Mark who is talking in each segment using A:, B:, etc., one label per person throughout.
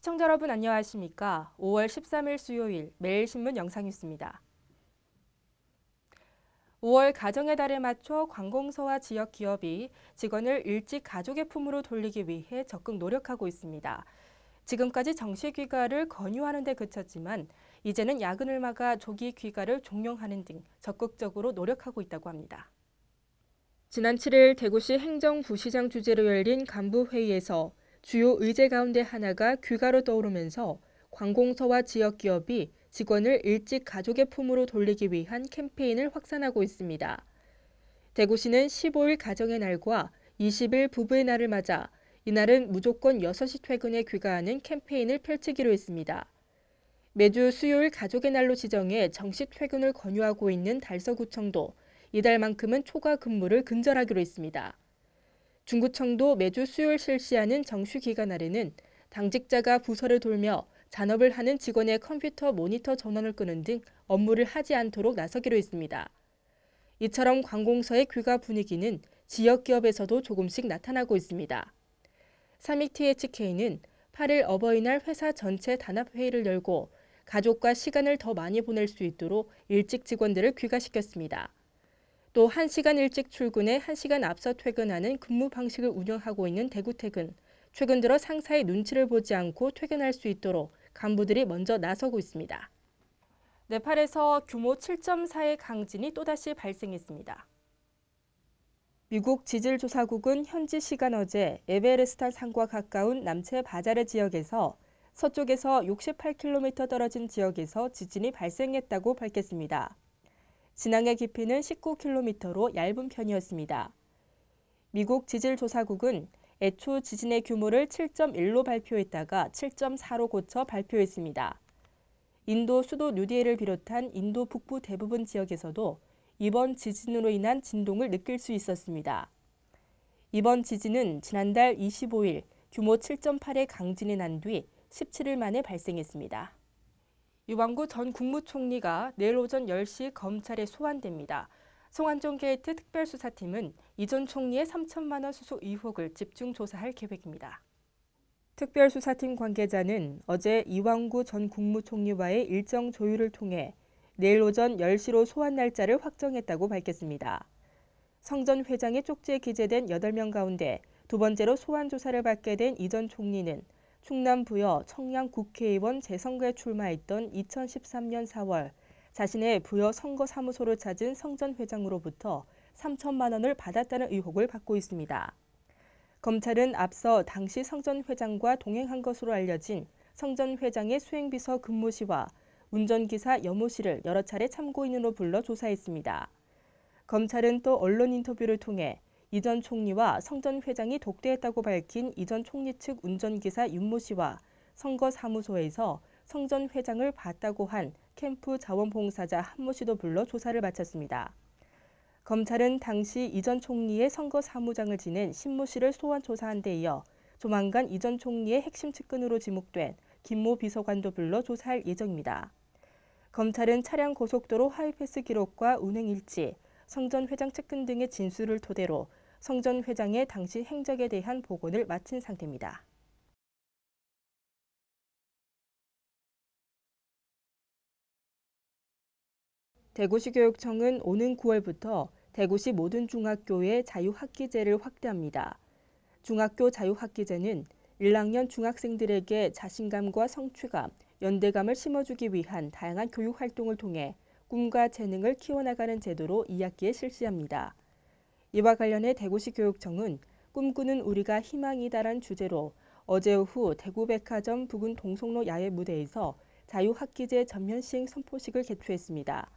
A: 시청자 여러분 안녕하십니까? 5월 13일 수요일 매일신문 영상뉴스입니다. 5월 가정의 달에 맞춰 관공서와 지역 기업이 직원을 일찍 가족의 품으로 돌리기 위해 적극 노력하고 있습니다. 지금까지 정시 귀가를 권유하는 데 그쳤지만 이제는 야근을 막아 조기 귀가를 종용하는 등 적극적으로 노력하고 있다고 합니다. 지난 7일 대구시 행정부시장 주재로 열린 간부회의에서 주요 의제 가운데 하나가 귀가로 떠오르면서 관공서와 지역기업이 직원을 일찍 가족의 품으로 돌리기 위한 캠페인을 확산하고 있습니다. 대구시는 15일 가정의 날과 20일 부부의 날을 맞아 이날은 무조건 6시 퇴근에 귀가하는 캠페인을 펼치기로 했습니다. 매주 수요일 가족의 날로 지정해 정시 퇴근을 권유하고 있는 달서구청도 이달만큼은 초과 근무를 근절하기로 했습니다. 중구청도 매주 수요일 실시하는 정시 기간 날에는 당직자가 부서를 돌며 잔업을 하는 직원의 컴퓨터 모니터 전원을 끄는 등 업무를 하지 않도록 나서기로 했습니다. 이처럼 관공서의 귀가 분위기는 지역 기업에서도 조금씩 나타나고 있습니다. 삼익THK는 8일 어버이날 회사 전체 단합회의를 열고 가족과 시간을 더 많이 보낼 수 있도록 일찍 직원들을 귀가시켰습니다. 또 1시간 일찍 출근해 1시간 앞서 퇴근하는 근무 방식을 운영하고 있는 대구퇴근. 최근 들어 상사의 눈치를 보지 않고 퇴근할 수 있도록 간부들이 먼저 나서고 있습니다. 네팔에서 규모 7.4의 강진이 또다시 발생했습니다. 미국 지질조사국은 현지 시간 어제 에베레스트 산과 가까운 남체 바자르 지역에서 서쪽에서 68km 떨어진 지역에서 지진이 발생했다고 밝혔습니다. 진앙의 깊이는 19km로 얇은 편이었습니다. 미국 지질조사국은 애초 지진의 규모를 7.1로 발표했다가 7.4로 고쳐 발표했습니다. 인도 수도 뉴델리를 비롯한 인도 북부 대부분 지역에서도 이번 지진으로 인한 진동을 느낄 수 있었습니다. 이번 지진은 지난달 25일 규모 7.8의 강진이 난 뒤 17일 만에 발생했습니다. 이완구 전 국무총리가 내일 오전 10시 검찰에 소환됩니다. 송환종 게이트 특별수사팀은 이 전 총리의 3천만 원 수수 의혹을 집중 조사할 계획입니다. 특별수사팀 관계자는 어제 이완구 전 국무총리와의 일정 조율을 통해 내일 오전 10시로 소환 날짜를 확정했다고 밝혔습니다. 성 전 회장의 쪽지에 기재된 8명 가운데 두 번째로 소환 조사를 받게 된 이 전 총리는 충남 부여 청양 국회의원 재선거에 출마했던 2013년 4월 자신의 부여 선거사무소를 찾은 성 전 회장으로부터 3천만 원을 받았다는 의혹을 받고 있습니다. 검찰은 앞서 당시 성 전 회장과 동행한 것으로 알려진 성 전 회장의 수행비서 근무 시와 운전기사 여모 씨를 여러 차례 참고인으로 불러 조사했습니다. 검찰은 또 언론 인터뷰를 통해 이 전 총리와 성 전 회장이 독대했다고 밝힌 이 전 총리 측 운전기사 윤모 씨와 선거사무소에서 성 전 회장을 봤다고 한 캠프 자원봉사자 한모 씨도 불러 조사를 마쳤습니다. 검찰은 당시 이 전 총리의 선거사무장을 지낸 신모 씨를 소환 조사한 데 이어 조만간 이 전 총리의 핵심 측근으로 지목된 김모 비서관도 불러 조사할 예정입니다. 검찰은 차량 고속도로 하이패스 기록과 운행 일지, 성 전 회장 측근 등의 진술을 토대로 성 전 회장의 당시 행적에 대한 복원을 마친 상태입니다. 대구시 교육청은 오는 9월부터 대구시 모든 중학교에 자유학기제를 확대합니다. 중학교 자유학기제는 1학년 중학생들에게 자신감과 성취감, 연대감을 심어주기 위한 다양한 교육 활동을 통해 꿈과 재능을 키워나가는 제도로 2학기에 실시합니다. 이와 관련해 대구시 교육청은 꿈꾸는 우리가 희망이다란 주제로 어제 오후 대구백화점 부근 동성로 야외 무대에서 자유학기제 전면 시행 선포식을 개최했습니다.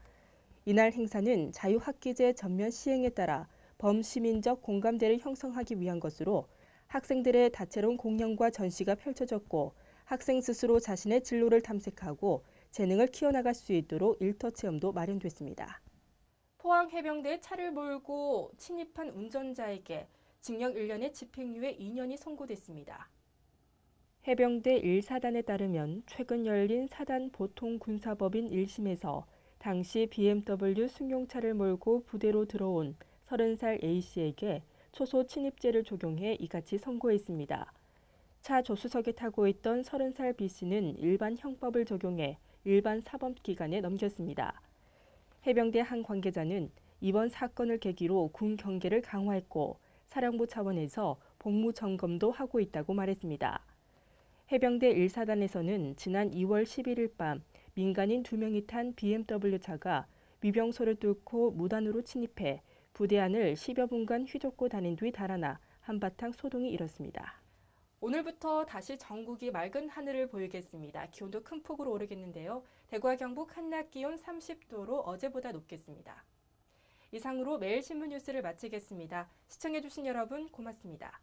A: 이날 행사는 자유학기제 전면 시행에 따라 범시민적 공감대를 형성하기 위한 것으로 학생들의 다채로운 공연과 전시가 펼쳐졌고 학생 스스로 자신의 진로를 탐색하고 재능을 키워나갈 수 있도록 일터 체험도 마련됐습니다. 포항해병대에 차를 몰고 침입한 운전자에게 징역 1년의 집행유예 2년이 선고됐습니다. 해병대 1사단에 따르면 최근 열린 사단 보통군사법인 1심에서 당시 BMW 승용차를 몰고 부대로 들어온 30살 A씨에게 초소 침입죄를 적용해 이같이 선고했습니다. 차 조수석에 타고 있던 30살 B씨는 일반 형법을 적용해 일반 사법기관에 넘겼습니다. 해병대 한 관계자는 이번 사건을 계기로 군 경계를 강화했고 사령부 차원에서 복무 점검도 하고 있다고 말했습니다. 해병대 1사단에서는 지난 2월 11일 밤 민간인 2명이 탄 BMW 차가 위병소를 뚫고 무단으로 침입해 부대 안을 10여 분간 휘젓고 다닌 뒤 달아나 한바탕 소동이 일었습니다. 오늘부터 다시 전국이 맑은 하늘을 보이겠습니다. 기온도 큰 폭으로 오르겠는데요. 대구와 경북 한낮 기온 30도로 어제보다 높겠습니다. 이상으로 매일 신문 뉴스를 마치겠습니다. 시청해주신 여러분 고맙습니다.